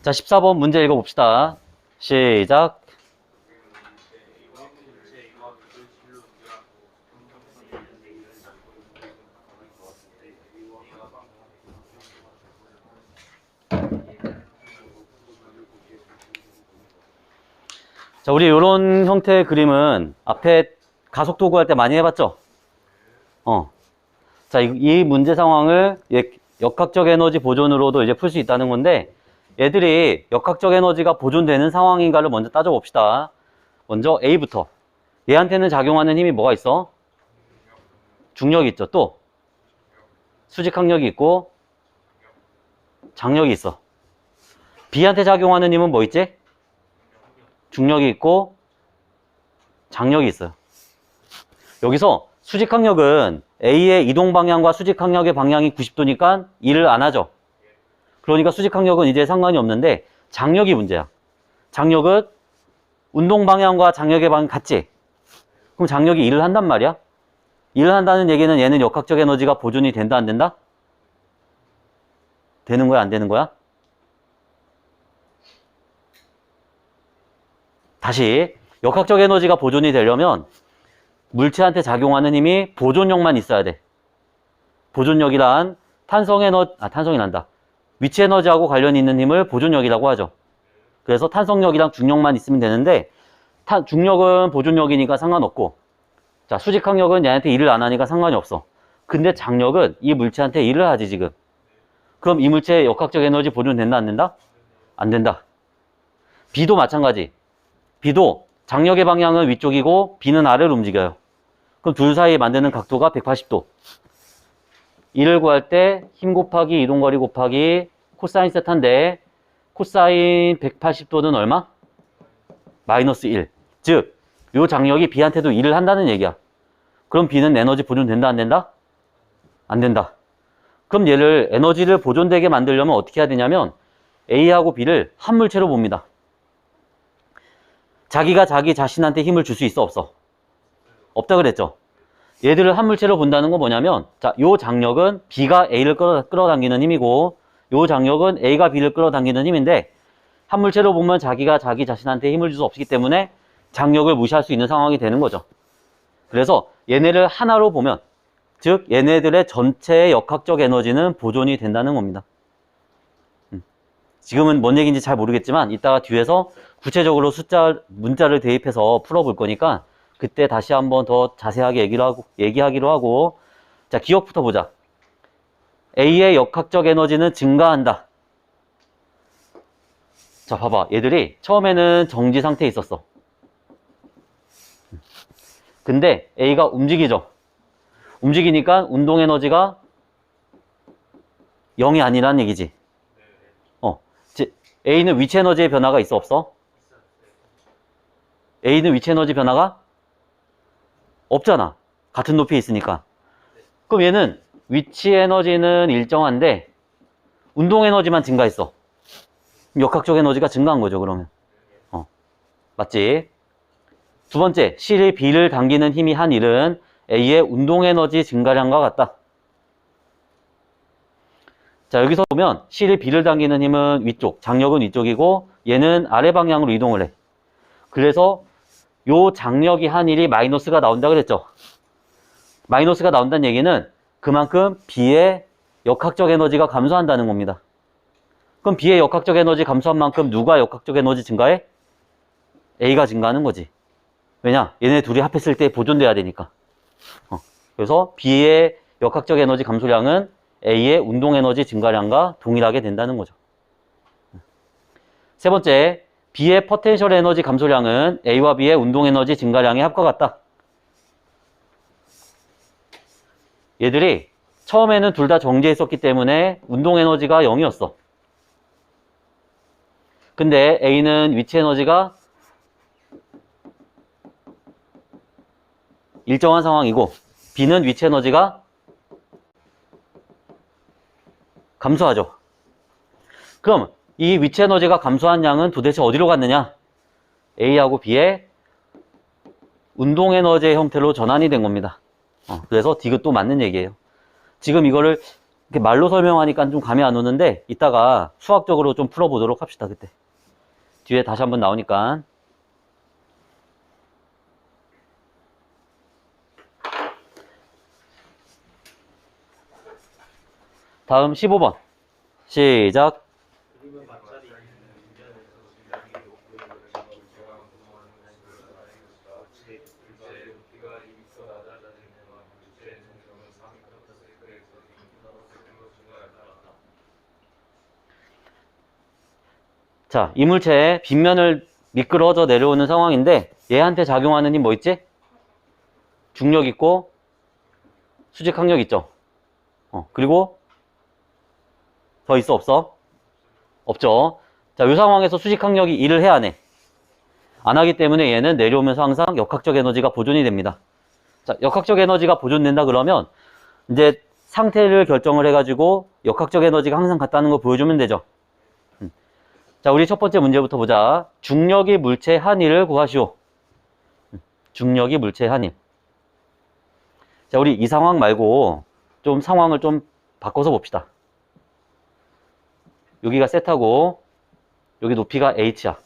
자, 14번 문제 읽어봅시다. 시작. 자, 우리 이런 형태의 그림은 앞에 가속도구 할 때 많이 해봤죠? 자, 이 문제 상황을 역학적 에너지 보존으로도 이제 풀 수 있다는 건데, 얘들이 역학적 에너지가 보존되는 상황인가를 먼저 따져봅시다. 먼저 A부터. 얘한테는 작용하는 힘이 뭐가 있어? 중력이 있죠. 또 수직항력이 있고 장력이 있어. B한테 작용하는 힘은 뭐 있지? 중력이 있고 장력이 있어요. 여기서 수직항력은 A의 이동 방향과 수직항력의 방향이 90도니까 일을 안 하죠. 그러니까 수직항력은 이제 상관이 없는데 장력이 문제야. 장력은 운동 방향과 장력의 방향이 같지? 그럼 장력이 일을 한단 말이야? 일을 한다는 얘기는 얘는 역학적 에너지가 보존이 된다, 안 된다? 되는 거야, 안 되는 거야? 다시 역학적 에너지가 보존이 되려면 물체한테 작용하는 힘이 보존력만 있어야 돼. 보존력이란 탄성이 난다. 위치 에너지하고 관련이 있는 힘을 보존력이라고 하죠. 그래서 탄성력이랑 중력만 있으면 되는데 중력은 보존력이니까 상관없고, 자, 수직항력은 얘한테 일을 안 하니까 상관이 없어. 근데 장력은 이 물체한테 일을 하지 지금. 그럼 이 물체의 역학적 에너지 보존된다, 안 된다? 안 된다. B도 마찬가지. B도 장력의 방향은 위쪽이고 B는 아래로 움직여요. 그럼 둘 사이에 만드는 각도가 180도. 이를 구할 때 힘 곱하기 이동거리 곱하기 코사인 세타인데 코사인 180도는 얼마? 마이너스 1. 즉, 요 장력이 B한테도 일을 한다는 얘기야. 그럼 B는 에너지 보존된다, 안 된다? 안 된다. 그럼 얘를 에너지를 보존되게 만들려면 어떻게 해야 되냐면 A하고 B를 한 물체로 봅니다. 자기가 자기 자신한테 힘을 줄 수 있어, 없어? 없다 그랬죠? 얘들을 한 물체로 본다는 건 뭐냐면, 자, 요 장력은 B가 A를 끌어당기는 힘이고, 요 장력은 A가 B를 끌어당기는 힘인데, 한 물체로 보면 자기가 자기 자신한테 힘을 줄 수 없기 때문에 장력을 무시할 수 있는 상황이 되는 거죠. 그래서 얘네를 하나로 보면, 즉 얘네들의 전체의 역학적 에너지는 보존이 된다는 겁니다. 지금은 뭔 얘기인지 잘 모르겠지만 이따가 뒤에서 구체적으로 문자를 대입해서 풀어볼 거니까 그때 다시 한번 더 자세하게 얘기하기로 하고, 자, 기억부터 보자. A의 역학적 에너지는 증가한다. 자, 봐봐. 얘들이 처음에는 정지 상태에 있었어. 근데 A가 움직이죠. 움직이니까 운동 에너지가 0이 아니란 얘기지. A는 위치 에너지의 변화가 있어, 없어? A는 위치 에너지 변화가 없잖아. 같은 높이에 있으니까. 그럼 얘는 위치 에너지는 일정한데 운동 에너지만 증가했어. 역학적 에너지가 증가한 거죠, 그러면. 맞지? 두 번째, C의 B를 당기는 힘이 한 일은 A의 운동 에너지 증가량과 같다. 자, 여기서 보면 C를 B를 당기는 힘은 위쪽, 장력은 위쪽이고 얘는 아래 방향으로 이동을 해. 그래서 요 장력이 한 일이 마이너스가 나온다 그랬죠. 마이너스가 나온다는 얘기는 그만큼 B의 역학적 에너지가 감소한다는 겁니다. 그럼 B의 역학적 에너지 감소한 만큼 누가 역학적 에너지 증가해? A가 증가하는 거지. 왜냐? 얘네 둘이 합했을 때 보존돼야 되니까. 그래서 B의 역학적 에너지 감소량은 A의 운동 에너지 증가량과 동일하게 된다는 거죠. 세 번째, B의 포텐셜 에너지 감소량은 A와 B의 운동 에너지 증가량의 합과 같다. 얘들이 처음에는 둘 다 정지했었기 때문에 운동 에너지가 0이었어. 근데 A는 위치 에너지가 일정한 상황이고 B는 위치 에너지가 감소하죠. 그럼 이 위치 에너지가 감소한 양은 도대체 어디로 갔느냐? A하고 B의 운동 에너지의 형태로 전환이 된 겁니다. 그래서 디귿도 맞는 얘기예요. 지금 이거를 이렇게 말로 설명하니까 좀 감이 안 오는데 이따가 수학적으로 좀 풀어보도록 합시다. 그때 뒤에 다시 한번 나오니까. 다음 15번 시작. 자, 이물체의 빗면을 미끄러져 내려오는 상황인데 얘한테 작용하는 힘 뭐 있지? 중력 있고 수직 항력 있죠. 그리고 더 있어 없어? 없죠. 자, 이 상황에서 수직 항력이 일을 해야 안 해? 안 하기 때문에 얘는 내려오면서 항상 역학적 에너지가 보존이 됩니다. 자, 역학적 에너지가 보존된다 그러면 이제 상태를 결정을 해가지고 역학적 에너지가 항상 같다는 거 보여주면 되죠. 자, 우리 첫 번째 문제부터 보자. 중력이 물체의 한일을 구하시오. 중력이 물체의 한일. 자, 우리 이 상황 말고 좀 상황을 좀 바꿔서 봅시다. 여기가 세타고 여기 높이가 h야.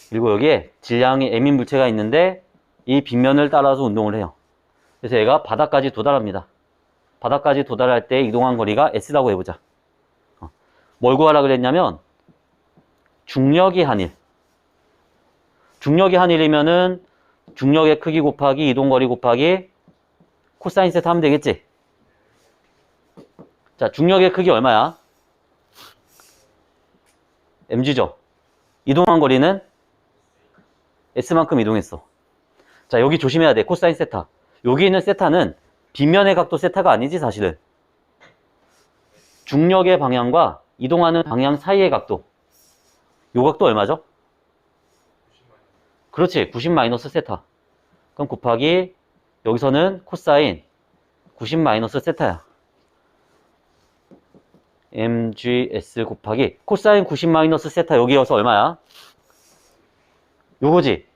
그리고 여기에 질량이 m인 물체가 있는데 이 빗면을 따라서 운동을 해요. 그래서 얘가 바닥까지 도달합니다. 바닥까지 도달할 때 이동한 거리가 s라고 해보자. 뭘 구하라 그랬냐면 중력이 한일. 중력이 한일이면은 중력의 크기 곱하기 이동거리 곱하기 코사인 세타 하면 되겠지? 자, 중력의 크기 얼마야? mg죠. 이동한 거리는 s만큼 이동했어. 자, 여기 조심해야 돼. 코사인 세타. 여기 있는 세타는 빗면의 각도 세타가 아니지 사실은. 중력의 방향과 이동하는 방향 사이의 각도. 요 각도 얼마죠? 그렇지. 90 마이너스 세타. 그럼 곱하기 여기서는 코사인 90 마이너스 세타야. mgs 곱하기 코사인 90 마이너스 세타 여기여서 얼마야? 요거지.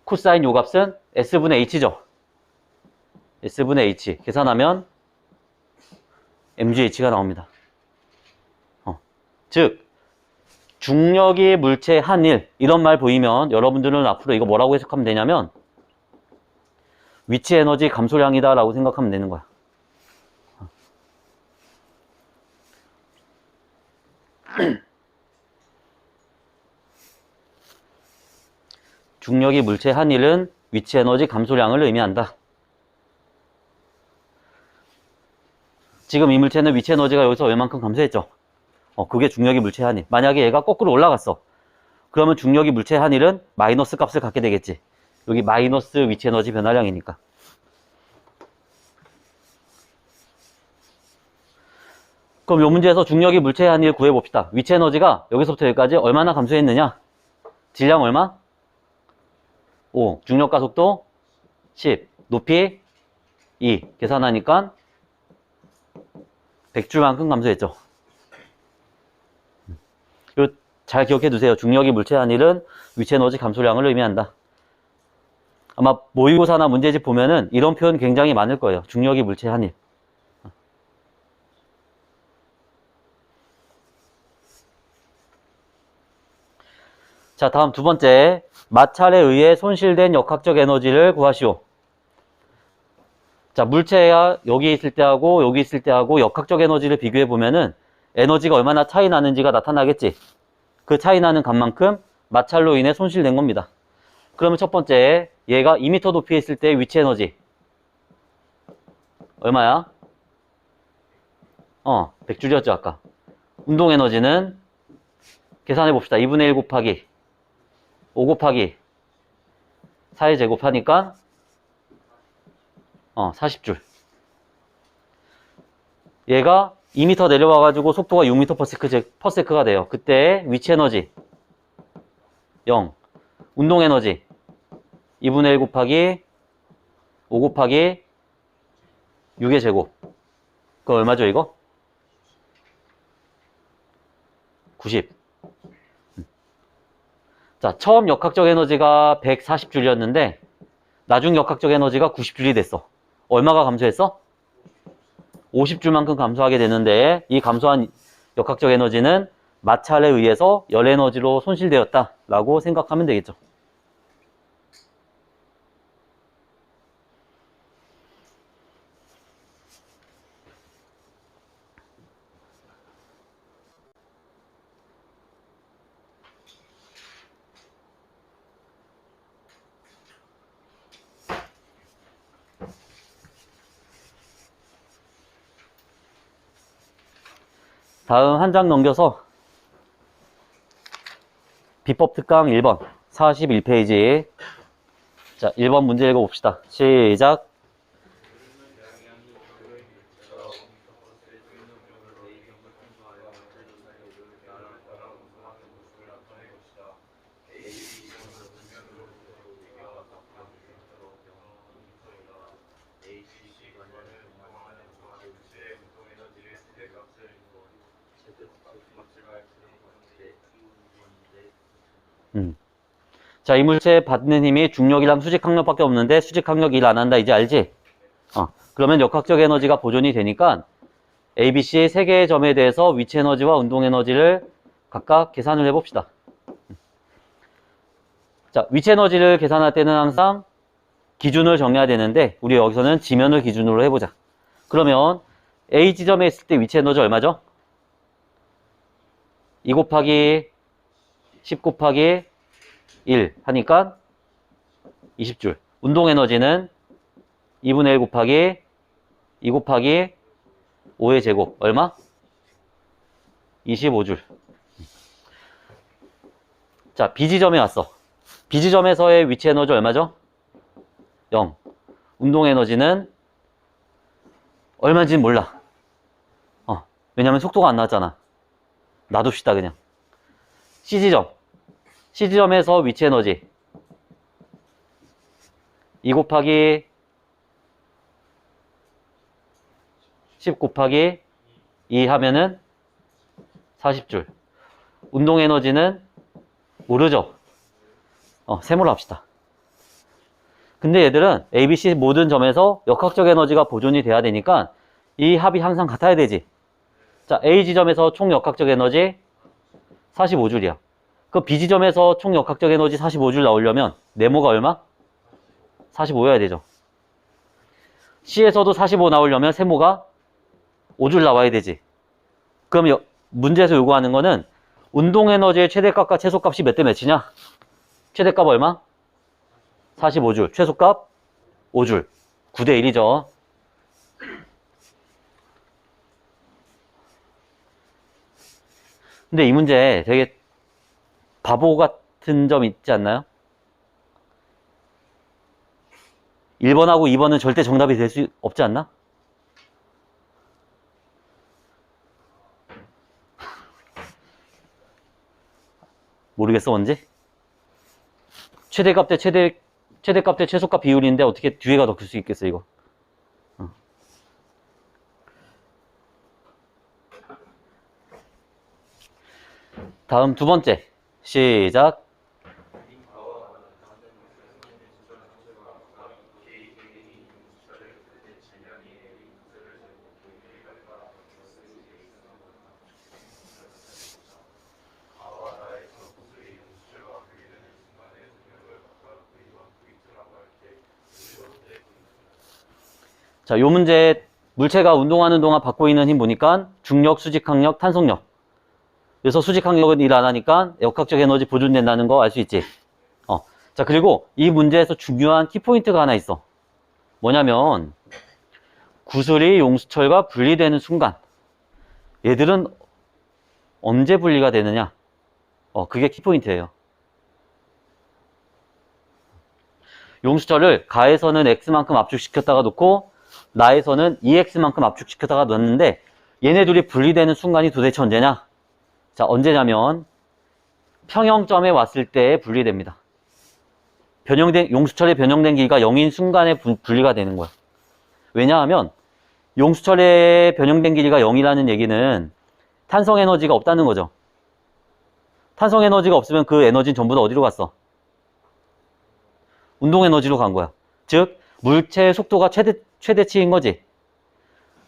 코사인 요 값은 s분의 h죠. s분의 h 계산하면 mgh가 나옵니다. 즉 중력이 물체의 한일 이런 말 보이면 여러분들은 앞으로 이거 뭐라고 해석하면 되냐면 위치 에너지 감소량이다 라고 생각하면 되는 거야. 중력이 물체의 한일은 위치 에너지 감소량을 의미한다. 지금 이 물체는 위치 에너지가 여기서 얼만큼 감소했죠? 그게 중력이 물체의 한일. 만약에 얘가 거꾸로 올라갔어. 그러면 중력이 물체의 한일은 마이너스 값을 갖게 되겠지. 여기 마이너스 위치 에너지 변화량이니까. 그럼 이 문제에서 중력이 물체의 한일 구해봅시다. 위치 에너지가 여기서부터 여기까지 얼마나 감소했느냐? 질량 얼마? 5. 중력 가속도 10. 높이 2. 계산하니까 100줄만큼 감소했죠. 이거 잘 기억해 두세요. 중력이 물체의 한일은 위치 에너지 감소량을 의미한다. 아마 모의고사나 문제집 보면은 이런 표현 굉장히 많을 거예요. 중력이 물체의 한일. 자, 다음 두 번째. 마찰에 의해 손실된 역학적 에너지를 구하시오. 자, 물체가 여기 있을 때하고 여기 있을 때하고 역학적 에너지를 비교해 보면은 에너지가 얼마나 차이 나는지가 나타나겠지. 그 차이 나는 값만큼 마찰로 인해 손실된 겁니다. 그러면 첫 번째, 얘가 2m 높이에 있을 때 위치 에너지 얼마야? 100줄이었죠 아까. 운동 에너지는 계산해 봅시다. 2분의 1 곱하기 5 곱하기 4의 제곱하니까 40줄. 얘가 2m 내려와가지고 속도가 6m/s가 돼요. 그때 위치 에너지 0, 운동 에너지 2분의 1 곱하기 5 곱하기 6의 제곱. 그거 얼마죠 이거? 90. 자, 처음 역학적 에너지가 140줄이었는데 나중 역학적 에너지가 90줄이 됐어. 얼마가 감소했어? 50줄만큼 감소하게 되는데 이 감소한 역학적 에너지는 마찰에 의해서 열 에너지로 손실되었다라고 생각하면 되겠죠. 다음 한 장 넘겨서 비법 특강 1번 41페이지. 자, 1번 문제 읽어봅시다. 시작. 자, 이 물체에 받는 힘이 중력이랑 수직항력밖에 없는데 수직항력 일 안 한다. 이제 알지? 그러면 역학적 에너지가 보존이 되니까 A, B, C 세 개의 점에 대해서 위치 에너지와 운동 에너지를 각각 계산을 해봅시다. 자, 위치 에너지를 계산할 때는 항상 기준을 정해야 되는데 우리 여기서는 지면을 기준으로 해보자. 그러면 A 지점에 있을 때 위치 에너지 얼마죠? 2 곱하기 10 곱하기 1 하니까 20줄. 운동 에너지는 2분의 1 곱하기 2 곱하기 5의 제곱. 얼마? 25줄. 자, B 지점에 왔어. B 지점에서의 위치 에너지 얼마죠? 0. 운동 에너지는 얼마인지는 몰라. 왜냐면 속도가 안 나왔잖아. 놔둡시다, 그냥. C 지점. C 지점에서 위치 에너지 2 곱하기 10 곱하기 2 하면은 40줄. 운동 에너지는 모르죠? 세모로 합시다. 근데 얘들은 A, B, C 모든 점에서 역학적 에너지가 보존이 돼야 되니까 이 합이 항상 같아야 되지. 자, A 지점에서 총 역학적 에너지 45줄이야. 그 B 지점에서 총 역학적 에너지 45줄 나오려면 네모가 얼마? 45여야 되죠. C에서도 45 나오려면 세모가 5줄 나와야 되지. 그럼 문제에서 요구하는 거는 운동 에너지의 최대값과 최소값이 몇 대 몇이냐? 최대값 얼마? 45줄. 최소값 5줄. 9대 1이죠. 근데 이 문제 되게 바보 같은 점 있지 않나요? 1번하고 2번은 절대 정답이 될 수 없지 않나? 모르겠어, 뭔지? 최대값 대 최대값 대 최소값 비율인데 어떻게 뒤에가 더 클 수 있겠어, 이거? 다음 두 번째. 시작. 자, 요 문제 물체가 운동하는 동안 받고 있는 힘 보니까 중력, 수직항력, 탄속력. 그래서 수직항력은 일 안 하니까 역학적 에너지 보존된다는 거 알 수 있지. 자, 그리고 이 문제에서 중요한 키포인트가 하나 있어. 뭐냐면 구슬이 용수철과 분리되는 순간 얘들은 언제 분리가 되느냐? 그게 키포인트예요. 용수철을 가에서는 x만큼 압축시켰다가 놓고 나에서는 2x만큼 압축시켰다가 놓았는데 얘네 둘이 분리되는 순간이 도대체 언제냐? 자, 언제냐면 평형점에 왔을 때 분리됩니다. 용수철의 변형된 길이가 0인 순간에 분리가 되는 거야. 왜냐하면 용수철의 변형된 길이가 0이라는 얘기는 탄성 에너지가 없다는 거죠. 탄성 에너지가 없으면 그 에너지는 전부 다 어디로 갔어? 운동 에너지로 간 거야. 즉 물체의 속도가 최대치인 거지.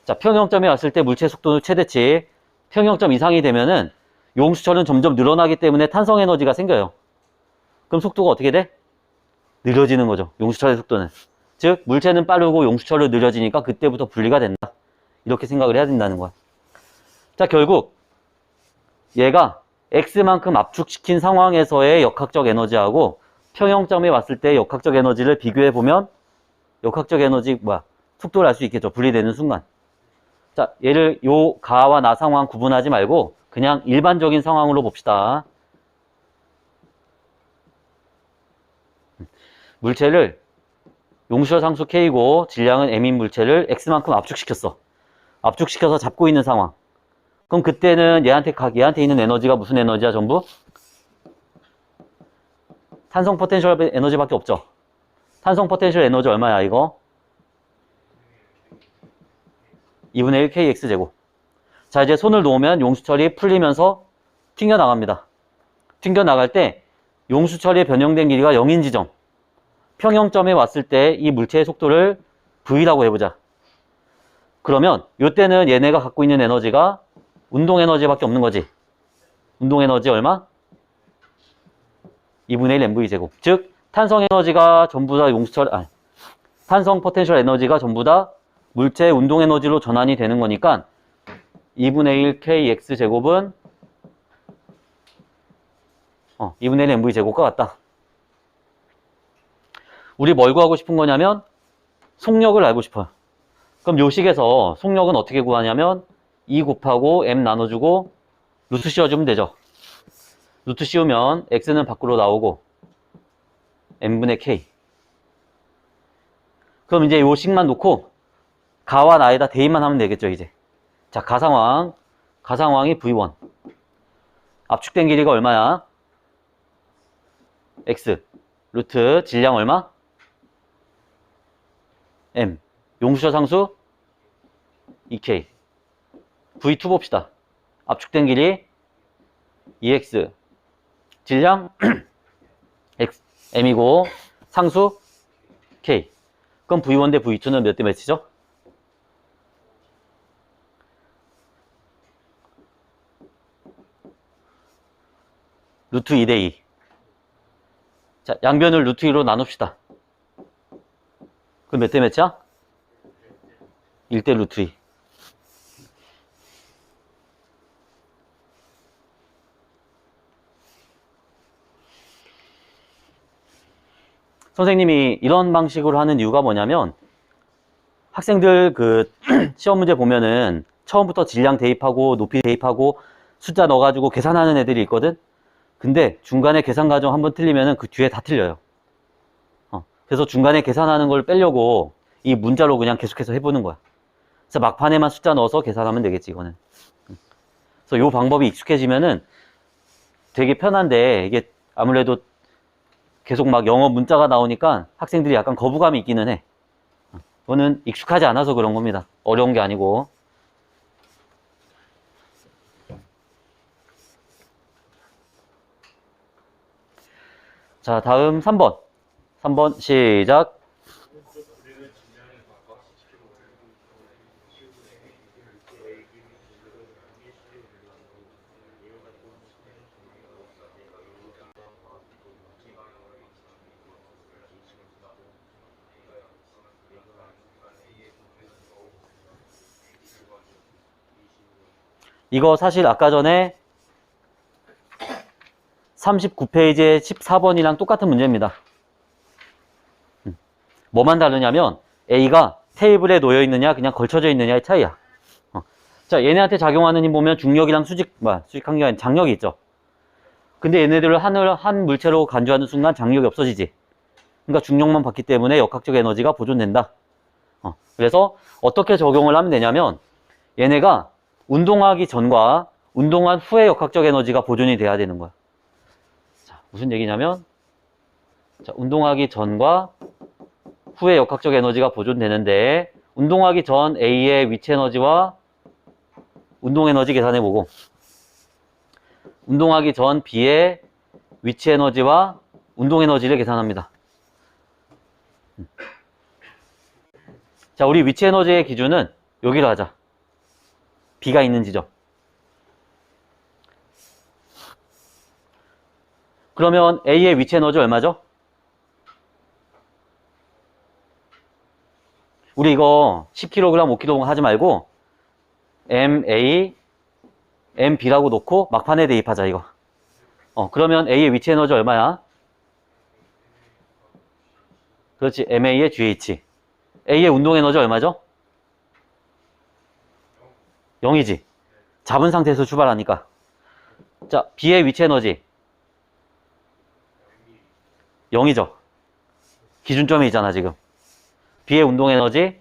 자, 평형점에 왔을 때 물체 속도 최대치 평형점 이상이 되면은 용수철은 점점 늘어나기 때문에 탄성 에너지가 생겨요. 그럼 속도가 어떻게 돼? 느려지는 거죠. 용수철의 속도는. 즉 물체는 빠르고 용수철은 느려지니까 그때부터 분리가 된다. 이렇게 생각을 해야 된다는 거야. 자, 결국 얘가 X만큼 압축시킨 상황에서의 역학적 에너지하고 평형점에 왔을 때 역학적 에너지를 비교해 보면 역학적 에너지 속도를 알 수 있겠죠. 분리되는 순간. 자, 얘를 요 가와 나 상황 구분하지 말고 그냥 일반적인 상황으로 봅시다. 물체를 용수철 상수 K고 질량은 M인 물체를 X만큼 압축시켰어. 압축시켜서 잡고 있는 상황. 그럼 그때는 얘한테 있는 에너지가 무슨 에너지야, 전부? 탄성 포텐셜 에너지밖에 없죠. 탄성 포텐셜 에너지 얼마야, 이거? 2분의 1 kx제곱. 자, 이제 손을 놓으면 용수철이 풀리면서 튕겨나갑니다. 튕겨나갈 때 용수철이 변형된 길이가 0인 지점. 평형점에 왔을 때 이 물체의 속도를 V라고 해보자. 그러면 이때는 얘네가 갖고 있는 에너지가 운동 에너지밖에 없는 거지. 운동 에너지 얼마? 2분의 1 mv 제곱. 즉 탄성 에너지가 전부 다 탄성 포텐셜 에너지가 전부 다 물체의 운동 에너지로 전환이 되는 거니까 2분의 1 kx 제곱은 2분의 1 mv 제곱과 같다. 우리 뭘 구하고 싶은 거냐면 속력을 알고 싶어요. 그럼 요 식에서 속력은 어떻게 구하냐면 2 곱하고 m 나눠주고 루트 씌워주면 되죠. 루트 씌우면 x는 밖으로 나오고 m분의 k. 그럼 이제 요 식만 놓고 가와 나에다 대입만 하면 되겠죠, 이제. 자, 가상황이 V1. 압축된 길이가 얼마야? x. 루트 질량 얼마? m. 용수철 상수 2k. V2 봅시다. 압축된 길이 2x. 질량 x, m이고 상수 k. 그럼 V1 대 V2는 몇 대 몇이죠? 루트 2 대 2. 자, 양변을 루트 2로 나눕시다. 그럼 몇 대 몇이야? 1 대 루트 2. 선생님이 이런 방식으로 하는 이유가 뭐냐면 학생들 시험 문제 보면은 처음부터 질량 대입하고 높이 대입하고 숫자 넣어가지고 계산하는 애들이 있거든. 근데 중간에 계산 과정 한번 틀리면은 그 뒤에 다 틀려요. 그래서 중간에 계산하는 걸 빼려고 이 문자로 그냥 계속해서 해보는 거야. 그래서 막판에만 숫자 넣어서 계산하면 되겠지, 이거는. 그래서 이 방법이 익숙해지면은 되게 편한데 이게 아무래도 계속 막 영어 문자가 나오니까 학생들이 약간 거부감이 있기는 해. 그거는 익숙하지 않아서 그런 겁니다. 어려운 게 아니고. 자, 다음 3번. 3번 시작. 이거 사실 아까 전에 39페이지의 14번이랑 똑같은 문제입니다. 뭐만 다르냐면 A가 테이블에 놓여 있느냐 그냥 걸쳐져 있느냐의 차이야. 자, 얘네한테 작용하는 힘 보면 중력이랑 수직한 게 아니라 장력이 있죠. 근데 얘네들을 한 물체로 간주하는 순간 장력이 없어지지. 그러니까 중력만 받기 때문에 역학적 에너지가 보존된다. 그래서 어떻게 적용을 하면 되냐면 얘네가 운동하기 전과 운동한 후에 역학적 에너지가 보존이 돼야 되는 거야. 자, 무슨 얘기냐면 자, 운동하기 전과 후에 역학적 에너지가 보존되는데 운동하기 전 A의 위치 에너지와 운동 에너지 계산해보고 운동하기 전 B의 위치 에너지와 운동 에너지를 계산합니다. 자, 우리 위치 에너지의 기준은 여기로 하자. B가 있는 지점. 그러면 A의 위치 에너지 얼마죠? 우리 이거 10kg, 5kg 하지 말고 MA, MB라고 놓고 막판에 대입하자 이거. 그러면 A의 위치 에너지 얼마야? 그렇지. MA의 GH. A의 운동 에너지 얼마죠? 0이지. 잡은 상태에서 출발하니까. 자, B의 위치 에너지 0이죠. 기준점이 있잖아 지금. B의 운동 에너지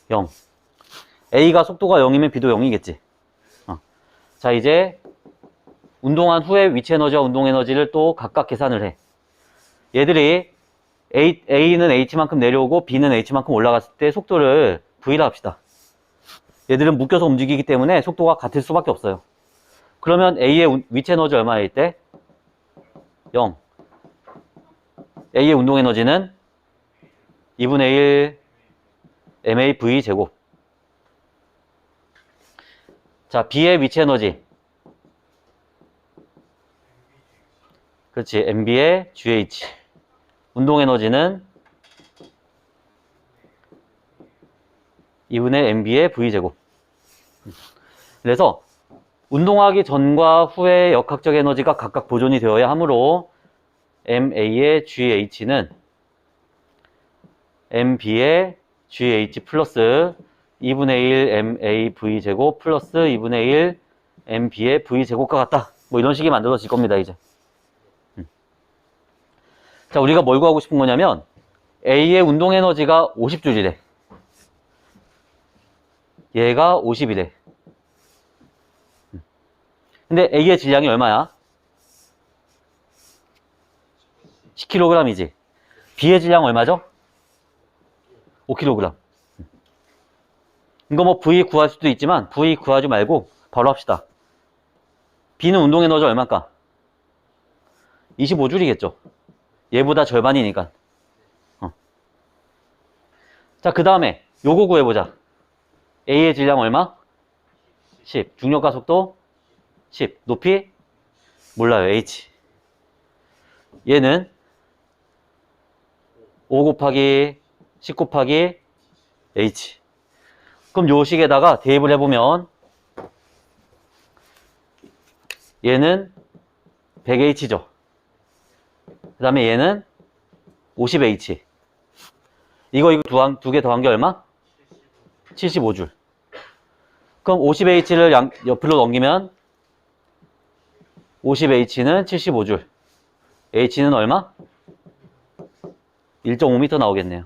0. A가 속도가 0이면 B도 0이겠지. 자, 이제 운동한 후에 위치 에너지와 운동 에너지를 또 각각 계산을 해. 얘들이 A는 H만큼 내려오고 B는 H만큼 올라갔을 때 속도를 V라 합시다. 얘들은 묶여서 움직이기 때문에 속도가 같을 수밖에 없어요. 그러면 A의 위치 에너지 얼마일 때? 0. A의 운동 에너지는 2분의 1 MAV 제곱. 자, B의 위치 에너지. 그렇지. MB의 GH. 운동 에너지는 2분의 MB의 V제곱. 그래서 운동하기 전과 후의 역학적 에너지가 각각 보존이 되어야 하므로 MA의 GH는 MB의 GH 플러스 2분의 1 MAV제곱 플러스 2분의 1 MB의 V제곱과 같다. 뭐 이런 식이 만들어질 겁니다, 이제. 자, 우리가 뭘 구하고 싶은 거냐면 A의 운동 에너지가 50줄이래. 얘가 50이래. 근데 A의 질량이 얼마야? 10kg이지. B의 질량 얼마죠? 5kg. 이거 뭐 V 구할 수도 있지만 V 구하지 말고 바로 합시다. B는 운동 에너지 얼마일까? 25줄이겠죠. 얘보다 절반이니까. 자, 그 다음에 요거 구해보자. A의 질량 얼마? 10. 중력과 속도 10. 높이? 몰라요. H. 얘는 5 곱하기 10 곱하기 H. 그럼 요 식에다가 대입을 해보면 얘는 100H죠. 그 다음에 얘는 50H. 이거 두 개 더한 게 얼마? 75줄. 그럼 50H를 옆으로 넘기면 50H는 75줄. H는 얼마? 1.5m 나오겠네요.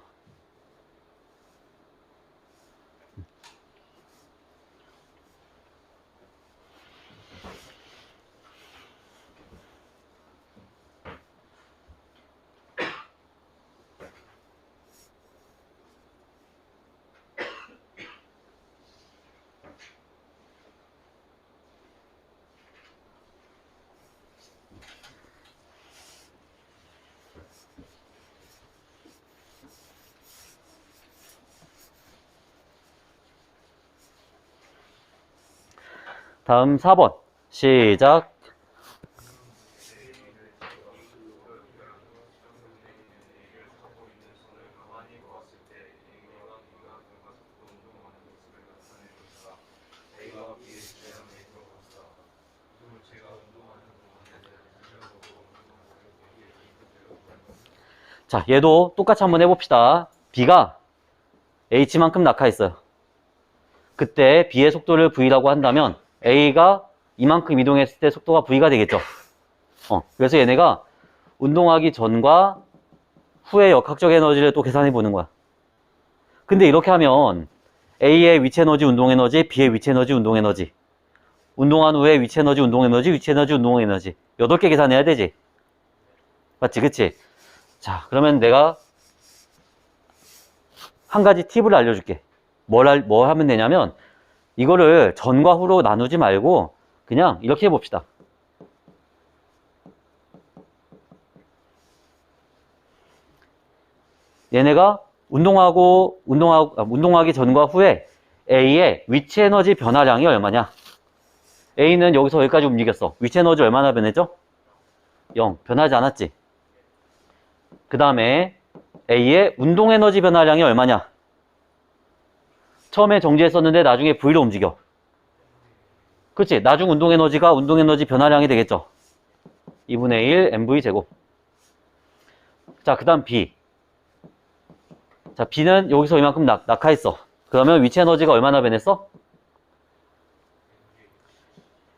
다음 4번. 시작. 자, 얘도 똑같이 한번 해봅시다. B가 H만큼 낙하했어요. 그때 B의 속도를 V라고 한다면 A가 이만큼 이동했을 때 속도가 V가 되겠죠. 그래서 얘네가 운동하기 전과 후의 역학적 에너지를 또 계산해 보는 거야. 근데 이렇게 하면 A의 위치 에너지, 운동 에너지, B의 위치 에너지, 운동 에너지, 운동한 후에 위치 에너지, 운동 에너지, 위치 에너지, 운동 에너지 8개 계산해야 되지. 맞지? 그치? 자, 그러면 내가 한 가지 팁을 알려줄게. 뭘 하면 되냐면 이거를 전과 후로 나누지 말고 그냥 이렇게 해봅시다. 얘네가 운동하기 전과 후에 A의 위치 에너지 변화량이 얼마냐? A는 여기서 여기까지 움직였어. 위치 에너지 얼마나 변했죠? 0. 변하지 않았지. 그 다음에 A의 운동 에너지 변화량이 얼마냐? 처음에 정지했었는데 나중에 V로 움직여. 그치? 나중 운동 에너지가 운동 에너지 변화량이 되겠죠. 2분의 1 mv 제곱. 자, 그 다음 B. 자, B는 여기서 이만큼 낙하했어. 그러면 위치 에너지가 얼마나 변했어?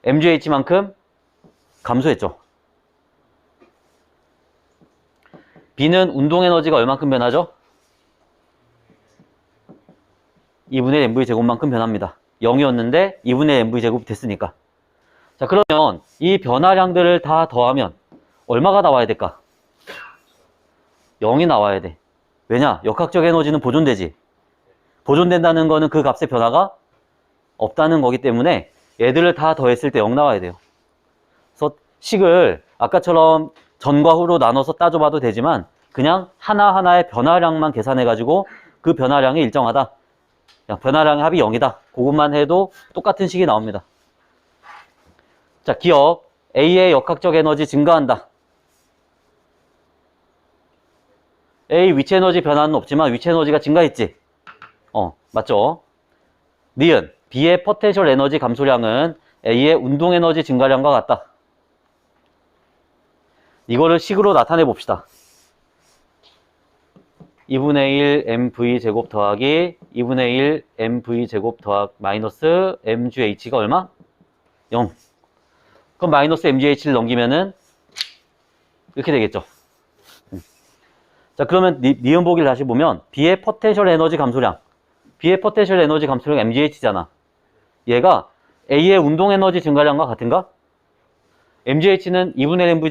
mgh만큼 감소했죠. B는 운동 에너지가 얼만큼 변하죠? 2분의 1 mv 제곱만큼 변합니다. 0이었는데 2분의 1 mv 제곱 됐으니까. 자, 그러면 이 변화량들을 다 더하면 얼마가 나와야 될까? 0이 나와야 돼. 왜냐? 역학적 에너지는 보존되지. 보존된다는 거는 그 값의 변화가 없다는 거기 때문에 얘들을 다 더했을 때 0 나와야 돼요. 그래서 식을 아까처럼 전과 후로 나눠서 따져봐도 되지만 그냥 하나하나의 변화량만 계산해가지고 그 변화량이 일정하다. 변화량의 합이 0이다. 그것만 해도 똑같은 식이 나옵니다. 자, 기억. A의 역학적 에너지 증가한다. A 위치 에너지 변화는 없지만 위치 에너지가 증가했지. 맞죠? 니은 B의 포텐셜 에너지 감소량은 A의 운동 에너지 증가량과 같다. 이거를 식으로 나타내 봅시다. 2분의 1 mv 제곱 더하기 2분의 1 mv 제곱 더하기 마이너스 mgh가 얼마? 0. 그럼 마이너스 mgh를 넘기면은 이렇게 되겠죠. 자, 그러면 니은 보기를 다시 보면 B의 포텐셜 에너지 감소량. B의 포텐셜 에너지 감소량 mgh잖아. 얘가 A의 운동 에너지 증가량과 같은가? mgh는 2분의 1 mv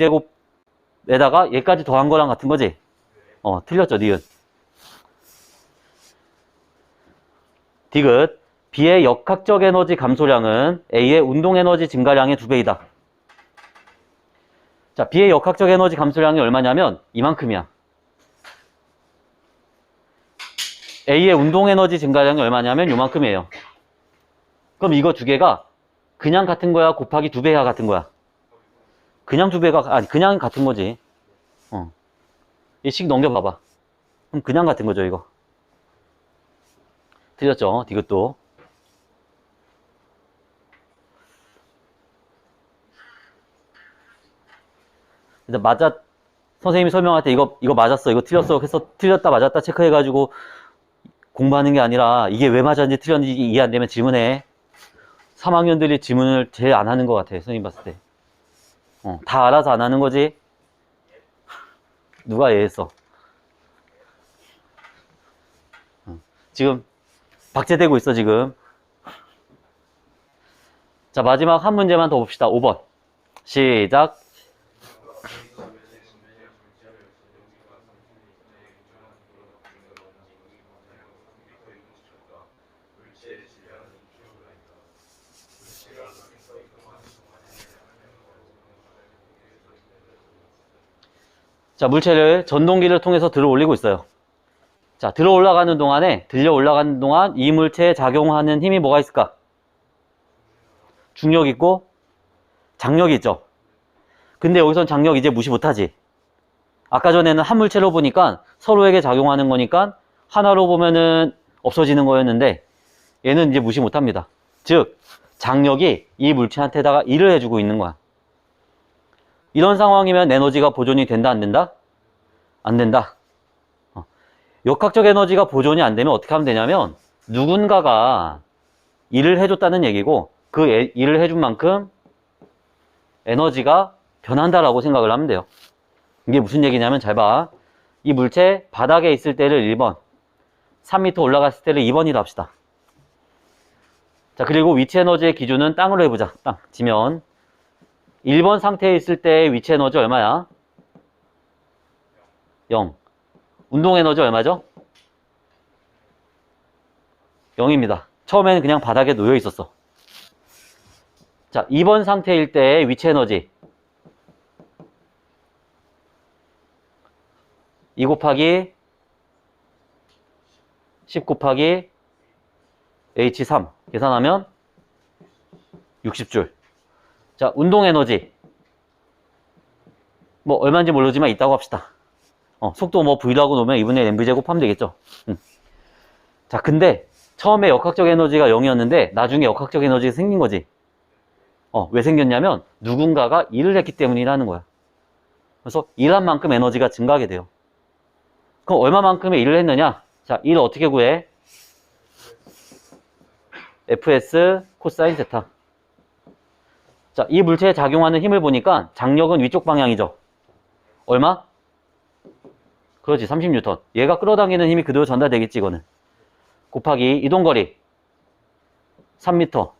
제곱에다가 얘까지 더한 거랑 같은 거지? 틀렸죠, 니은. 디귿. B의 역학적 에너지 감소량은 A의 운동 에너지 증가량의 2배이다. 자, B의 역학적 에너지 감소량이 얼마냐면 이만큼이야. A의 운동 에너지 증가량이 얼마냐면 요만큼이에요. 그럼 이거 두 개가 그냥 같은 거야? 곱하기 2배가 같은 거야? 그냥 2배가, 아니, 그냥 같은 거지. 이 식 넘겨봐봐. 그럼 그냥 같은 거죠, 이거. 틀렸죠? 디귿도. 근데 선생님이 설명할 때 이거 맞았어, 이거 틀렸어. 해서 틀렸다, 맞았다 체크해가지고 공부하는 게 아니라 이게 왜 맞았는지 틀렸는지 이해 안 되면 질문해. 3학년들이 질문을 제일 안 하는 것 같아, 선생님 봤을 때. 다 알아서 안 하는 거지? 누가 얘했어? 지금 박제되고 있어, 지금. 자, 마지막 한 문제만 더 봅시다. 5번. 시작. 자, 물체를 전동기를 통해서 들어 올리고 있어요. 자, 들어 올라가는 동안 이 물체에 작용하는 힘이 뭐가 있을까? 중력 있고 장력이 있죠. 근데 여기선 장력 이제 무시 못하지. 아까 전에는 한 물체로 보니까 서로에게 작용하는 거니까 하나로 보면은 없어지는 거였는데 얘는 이제 무시 못합니다. 즉, 장력이 이 물체한테다가 일을 해주고 있는 거야. 이런 상황이면 에너지가 보존이 된다, 안 된다? 안 된다. 역학적 에너지가 보존이 안 되면 어떻게 하면 되냐면 누군가가 일을 해줬다는 얘기고 그 일을 해준 만큼 에너지가 변한다라고 생각을 하면 돼요. 이게 무슨 얘기냐면 잘 봐. 이 물체 바닥에 있을 때를 1번, 3m 올라갔을 때를 2번이라 합시다. 자, 그리고 위치 에너지의 기준은 땅으로 해보자. 땅, 지면. 1번 상태에 있을 때의 위치 에너지 얼마야? 0. 운동 에너지 얼마죠? 0입니다. 처음에는 그냥 바닥에 놓여 있었어. 자, 2번 상태일 때의 위치 에너지 2 곱하기 10 곱하기 H3 계산하면 60줄. 자, 운동 에너지. 뭐 얼마인지 모르지만 있다고 합시다. 속도 뭐 V라고 놓으면 2분의 1 mv제곱 하면 되겠죠. 자, 근데 처음에 역학적 에너지가 0이었는데 나중에 역학적 에너지가 생긴 거지. 왜 생겼냐면 누군가가 일을 했기 때문이라는 거야. 그래서 일한 만큼 에너지가 증가하게 돼요. 그럼 얼마만큼의 일을 했느냐? 자, 일 어떻게 구해? Fs 코사인 세타. 자, 이 물체에 작용하는 힘을 보니까 장력은 위쪽 방향이죠. 얼마? 그렇지, 30N. 얘가 끌어당기는 힘이 그대로 전달되겠지, 이거는. 곱하기 이동거리 3m.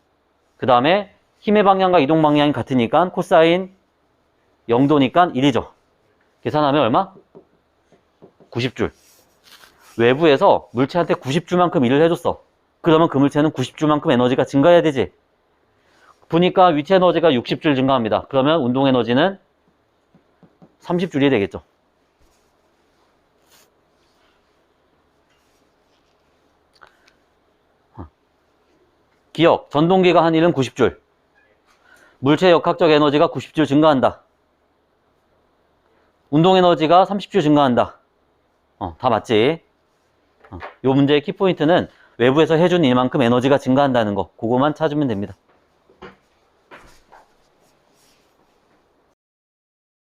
그 다음에 힘의 방향과 이동 방향이 같으니까 코사인 0도니까 1이죠. 계산하면 얼마? 90줄. 외부에서 물체한테 90줄만큼 일을 해줬어. 그러면 그 물체는 90줄만큼 에너지가 증가해야 되지. 보니까 위치 에너지가 60줄 증가합니다. 그러면 운동 에너지는 30줄이 되겠죠. 기억, 전동기가 한 일은 90줄. 물체의 역학적 에너지가 90줄 증가한다. 운동 에너지가 30줄 증가한다. 다 맞지? 요 문제의 키포인트는 외부에서 해준 일만큼 에너지가 증가한다는 거. 그거만 찾으면 됩니다.